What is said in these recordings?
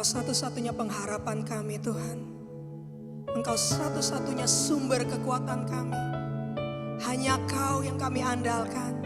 Engkau satu-satunya pengharapan kami Tuhan. Engkau satu-satunya sumber kekuatan kami. Hanya Kau yang kami andalkan.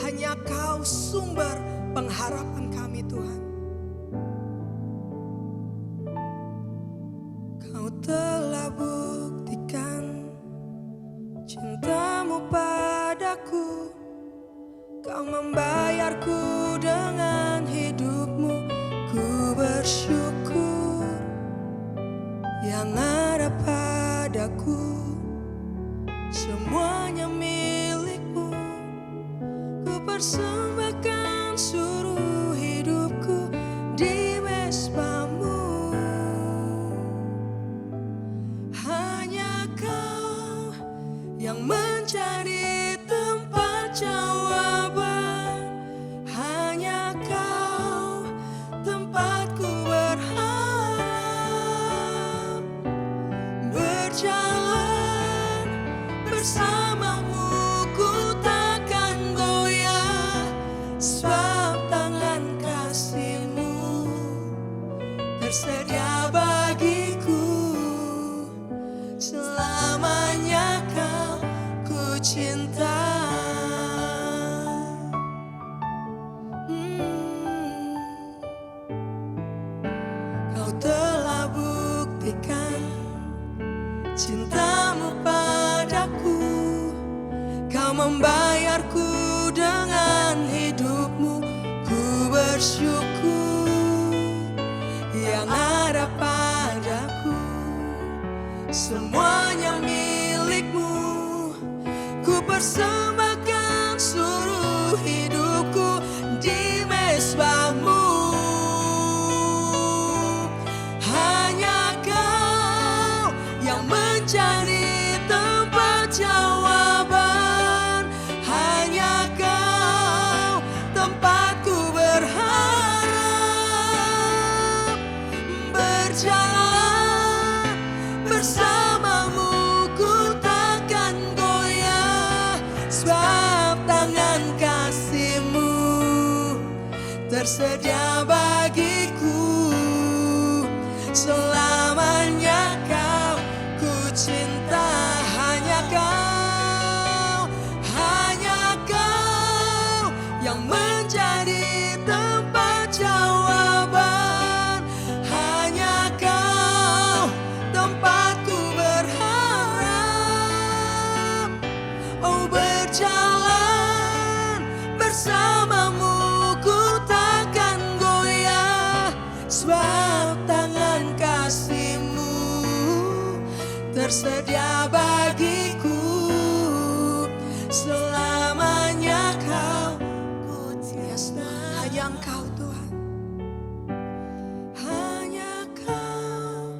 Hanya Kau sumber pengharapan kami Tuhan. Kau telah buktikan cinta-Mu padaku. Kau membayarku dengan hidup-Mu. Ku bersyukur yang ada padaku. Semuanya milik-Mu. Ku persembahkan seluruh hidupku di mesbah-Mu. Hanya Kau yang menjadi tempat jawaban. Hanya Kau tempatku berharap. Berjalan bersama-Mu ku takkan goyah. Sebab tangan kasih-Mu tersedia bagiku. Selamanya Kau ku cinta. Kau telah buktikan cinta-Mu padaku. Kau membayarku dengan hidup-Mu. Ku bersyukur yang ada padaku. Semuanya milik-Mu. Ku persembahkan seluruh hidupku di mesbah-Mu. Hanya Kau yang menjadi tempat jawaban. Hanya Kau tempatku berharap. Berjalan bersama-Mu ku takkan goyah. Sebab tangan kasih-Mu tersedia bagiku. Selamanya Kau ku cinta. Hanya Kau yang menjadi tempat jawaban. Hanya Kau tempatku berharap. Oh, berjalan bersama-Mu ku takkan goyah. Sebab tangan kasih-Mu tersedia bagiku. Selamanya Kau ku cinta. Hanya Engkau Tuhan. Hanya Kau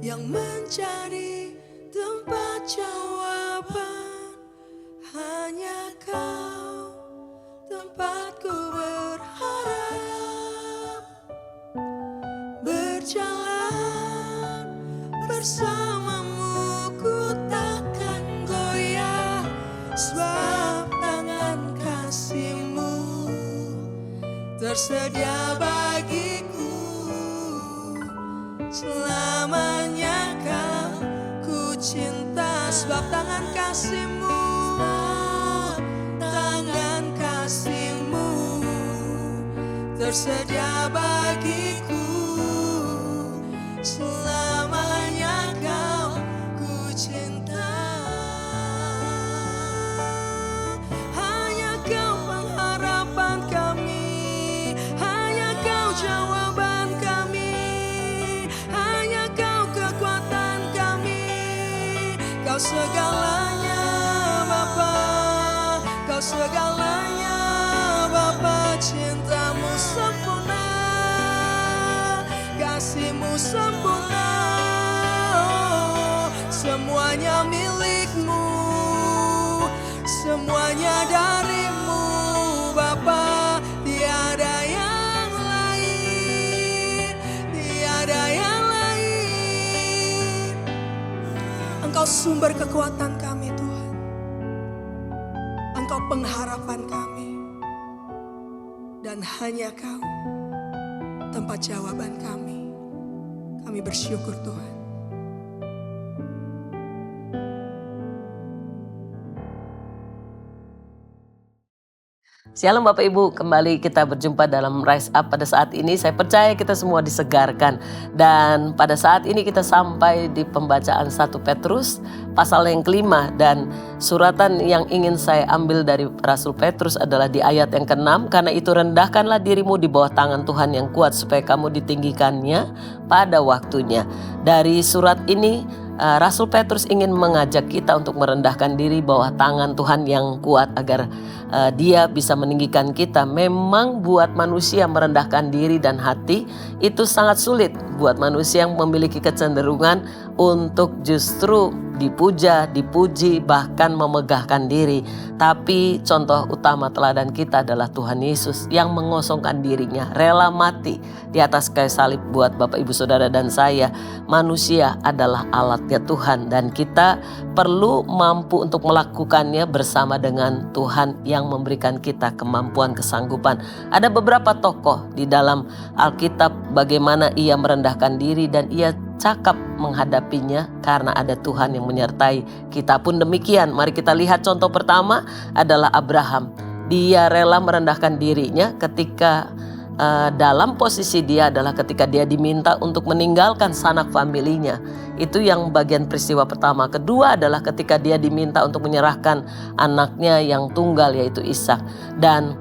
yang menjadi tempat jawaban. Hanya Kau tempatku berharap. Berjalan bersama-Mu ku takkan goyah. Sebab tangan kasih-Mu tersedia bagiku. Selamanya Kau ku cinta. Sebab tangan kasih-Mu, tangan kasih-Mu tersedia bagiku. Selamanya Kau ku cinta. Hanya Kau pengharapan kami. Hanya Kau jawaban kami. Hanya Kau kekuatan kami. Kau segalanya Bapa. Kau segalanya Bapa. Cinta-Mu sempurna. Kasih-Mu sempurna. Semuanya milik-Mu. Semuanya dari-Mu Bapa. Tiada yang lain. Tiada yang lain. Engkau sumber kekuatan kami Tuhan. Engkau pengharapan kami. Dan hanya Kau tempat jawaban kami. Kami bersyukur Tuhan. Shalom Bapak Ibu, kembali kita berjumpa dalam Rise Up pada saat ini. Saya percaya kita semua disegarkan. Dan pada saat ini kita sampai di pembacaan 1 Petrus pasal yang kelima. Dan suratan yang ingin saya ambil dari Rasul Petrus adalah di ayat yang ke-6. Karena itu rendahkanlah dirimu di bawah tangan Tuhan yang kuat supaya kamu ditinggikannya pada waktunya. Dari surat ini Rasul Petrus ingin mengajak kita untuk merendahkan diri bawah tangan Tuhan yang kuat agar Dia bisa meninggikan kita. Memang buat manusia merendahkan diri dan hati itu sangat sulit. Buat manusia yang memiliki kecenderungan untuk justru dipuja, dipuji, bahkan memegahkan diri. Tapi contoh utama teladan kita adalah Tuhan Yesus yang mengosongkan dirinya, rela mati di atas kayu salib buat Bapak Ibu Saudara dan saya. Manusia adalah alatnya Tuhan dan kita perlu mampu untuk melakukannya bersama dengan Tuhan yang memberikan kita kemampuan, kesanggupan. Ada beberapa tokoh di dalam Alkitab bagaimana ia merendahkan diri dan ia cakap menghadapinya karena ada Tuhan yang menyertai. Kita pun demikian. Mari kita lihat contoh pertama adalah Abraham. Dia rela merendahkan dirinya ketika dalam posisi dia adalah ketika dia diminta untuk meninggalkan sanak familinya. Itu yang bagian peristiwa pertama. Kedua adalah ketika dia diminta untuk menyerahkan anaknya yang tunggal yaitu Ishak. Dan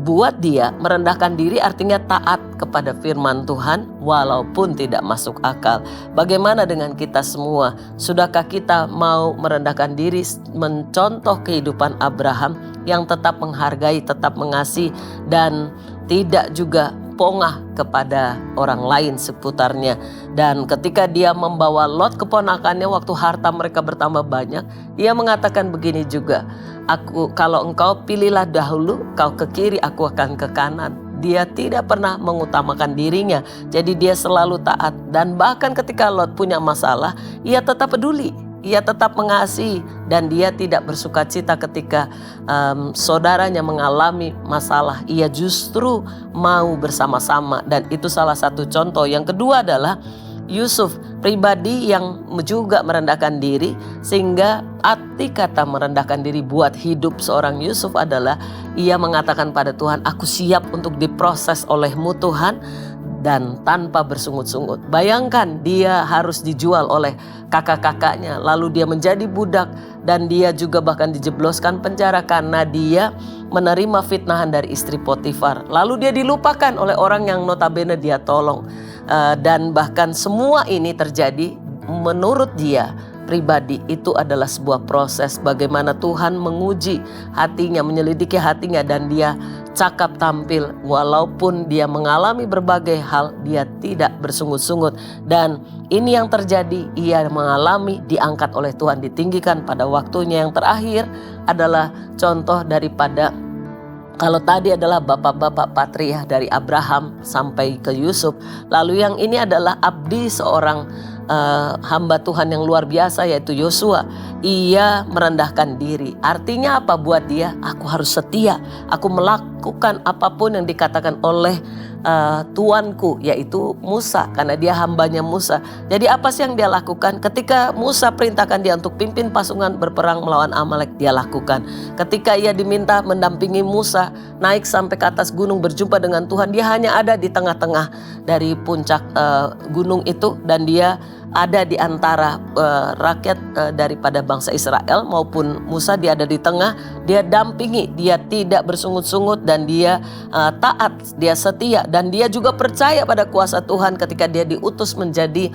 buat dia merendahkan diri artinya taat kepada firman Tuhan walaupun tidak masuk akal. Bagaimana dengan kita semua? Sudahkah kita mau merendahkan diri mencontoh kehidupan Abraham yang tetap menghargai, tetap mengasihi dan tidak juga pongah kepada orang lain seputarnya. Dan ketika dia membawa Lot keponakannya waktu harta mereka bertambah banyak, dia mengatakan begini juga, kalau engkau pilihlah dahulu, kau ke kiri, aku akan ke kanan. Dia tidak pernah mengutamakan dirinya, jadi dia selalu taat. Dan bahkan ketika Lot punya masalah, ia tetap peduli. Ia tetap mengasihi dan dia tidak bersukacita ketika saudaranya mengalami masalah. Ia justru mau bersama-sama dan itu salah satu contoh. Yang kedua adalah Yusuf, pribadi yang juga merendahkan diri, sehingga arti kata merendahkan diri buat hidup seorang Yusuf adalah ia mengatakan pada Tuhan, aku siap untuk diproses oleh-Mu Tuhan dan tanpa bersungut-sungut. Bayangkan dia harus dijual oleh kakak-kakaknya, lalu dia menjadi budak dan dia juga bahkan dijebloskan penjara karena dia menerima fitnahan dari istri Potifar. Lalu dia dilupakan oleh orang yang notabene dia tolong. Dan bahkan semua ini terjadi menurut dia pribadi itu adalah sebuah proses bagaimana Tuhan menguji hatinya, menyelidiki hatinya dan dia cakap tampil walaupun dia mengalami berbagai hal, dia tidak bersungut-sungut. Dan ini yang terjadi, ia mengalami diangkat oleh Tuhan, ditinggikan pada waktunya. Yang terakhir adalah contoh daripada, kalau tadi adalah bapak-bapak patria dari Abraham sampai ke Yusuf, lalu yang ini adalah abdi seorang hamba Tuhan yang luar biasa yaitu Yosua. Ia merendahkan diri. Artinya apa buat dia? Aku harus setia. Aku melakukan apapun yang dikatakan oleh tuanku yaitu Musa, karena dia hambanya Musa. Jadi apa sih yang dia lakukan? Ketika Musa perintahkan dia untuk pimpin pasukan berperang melawan Amalek, dia lakukan. Ketika ia diminta mendampingi Musa naik sampai ke atas gunung berjumpa dengan Tuhan, dia hanya ada di tengah-tengah dari puncak gunung itu dan dia ada di antara rakyat daripada bangsa Israel maupun Musa. Dia ada di tengah, dia dampingi, dia tidak bersungut-sungut dan dia taat, dia setia dan dia juga percaya pada kuasa Tuhan ketika dia diutus menjadi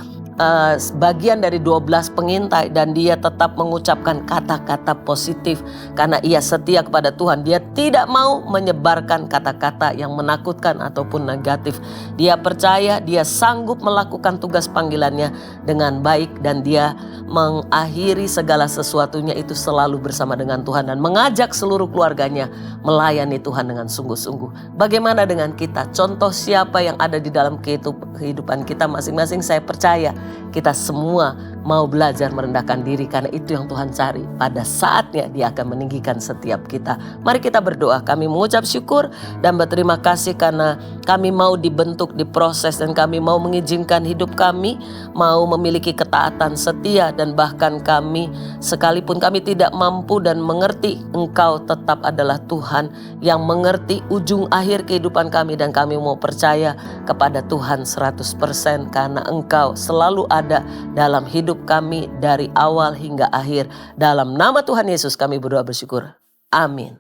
bagian dari 12 pengintai dan dia tetap mengucapkan kata-kata positif karena ia setia kepada Tuhan. Dia tidak mau menyebarkan kata-kata yang menakutkan ataupun negatif. Dia percaya dia sanggup melakukan tugas panggilannya dengan baik dan dia mengakhiri segala sesuatunya itu selalu bersama dengan Tuhan dan mengajak seluruh keluarganya melayani Tuhan dengan sungguh-sungguh. Bagaimana dengan kita? Contoh siapa yang ada di dalam kehidupan kita masing-masing? Saya percaya kita semua mau belajar merendahkan diri, karena itu yang Tuhan cari. Pada saatnya Dia akan meninggikan setiap kita. Mari kita berdoa, kami mengucap syukur dan berterima kasih karena kami mau dibentuk, diproses, dan kami mau mengizinkan hidup kami, mau memiliki ketaatan setia, dan bahkan kami sekalipun kami tidak mampu dan mengerti, Engkau tetap adalah Tuhan yang mengerti ujung akhir kehidupan kami, dan kami mau percaya kepada Tuhan 100% karena Engkau selalu ada dalam hidup kami dari awal hingga akhir. Dalam nama Tuhan Yesus kami berdoa bersyukur. Amin.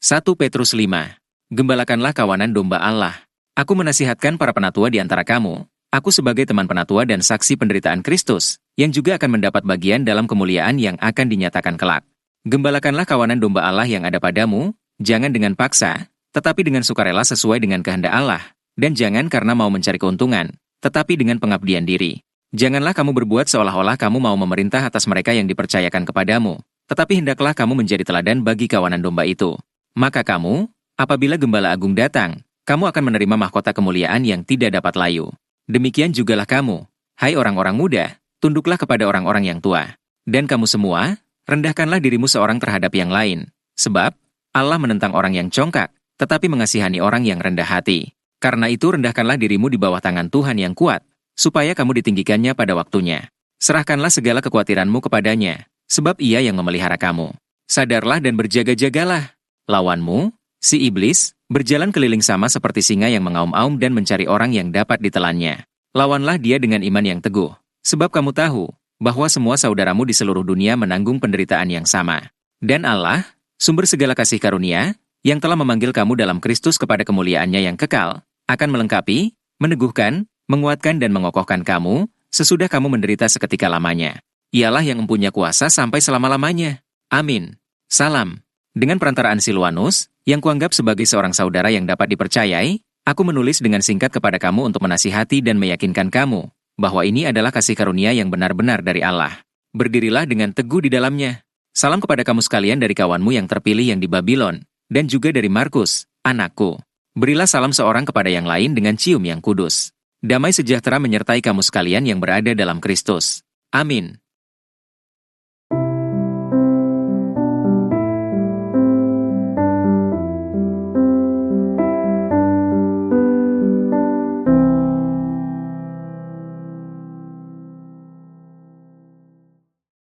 1 Petrus 5. Gembalakanlah kawanan domba Allah. Aku menasihatkan para penatua di antara kamu. Aku sebagai teman penatua dan saksi penderitaan Kristus, yang juga akan mendapat bagian dalam kemuliaan yang akan dinyatakan kelak. Gembalakanlah kawanan domba Allah yang ada padamu, jangan dengan paksa, tetapi dengan sukarela sesuai dengan kehendak Allah, dan jangan karena mau mencari keuntungan, tetapi dengan pengabdian diri. Janganlah kamu berbuat seolah-olah kamu mau memerintah atas mereka yang dipercayakan kepadamu, tetapi hendaklah kamu menjadi teladan bagi kawanan domba itu. Maka kamu, apabila Gembala Agung datang, kamu akan menerima mahkota kemuliaan yang tidak dapat layu. Demikian jugalah kamu, hai orang-orang muda, tunduklah kepada orang-orang yang tua. Dan kamu semua, rendahkanlah dirimu seorang terhadap yang lain, sebab Allah menentang orang yang congkak, tetapi mengasihani orang yang rendah hati. Karena itu rendahkanlah dirimu di bawah tangan Tuhan yang kuat, supaya kamu ditinggikannya pada waktunya. Serahkanlah segala kekhawatiranmu kepadanya, sebab Ia yang memelihara kamu. Sadarlah dan berjaga-jagalah. Lawanmu, si iblis, berjalan keliling sama seperti singa yang mengaum-aum dan mencari orang yang dapat ditelannya. Lawanlah dia dengan iman yang teguh, sebab kamu tahu bahwa semua saudaramu di seluruh dunia menanggung penderitaan yang sama. Dan Allah, sumber segala kasih karunia, yang telah memanggil kamu dalam Kristus kepada kemuliaan-Nya yang kekal, akan melengkapi, meneguhkan, menguatkan dan mengokohkan kamu, sesudah kamu menderita seketika lamanya. Ialah yang mempunyai kuasa sampai selama-lamanya. Amin. Salam. Dengan perantaraan Silwanus, yang kuanggap sebagai seorang saudara yang dapat dipercayai, aku menulis dengan singkat kepada kamu untuk menasihati dan meyakinkan kamu, bahwa ini adalah kasih karunia yang benar-benar dari Allah. Berdirilah dengan teguh di dalamnya. Salam kepada kamu sekalian dari kawanmu yang terpilih yang di Babylon, dan juga dari Markus, anakku. Berilah salam seorang kepada yang lain dengan cium yang kudus. Damai sejahtera menyertai kamu sekalian yang berada dalam Kristus. Amin.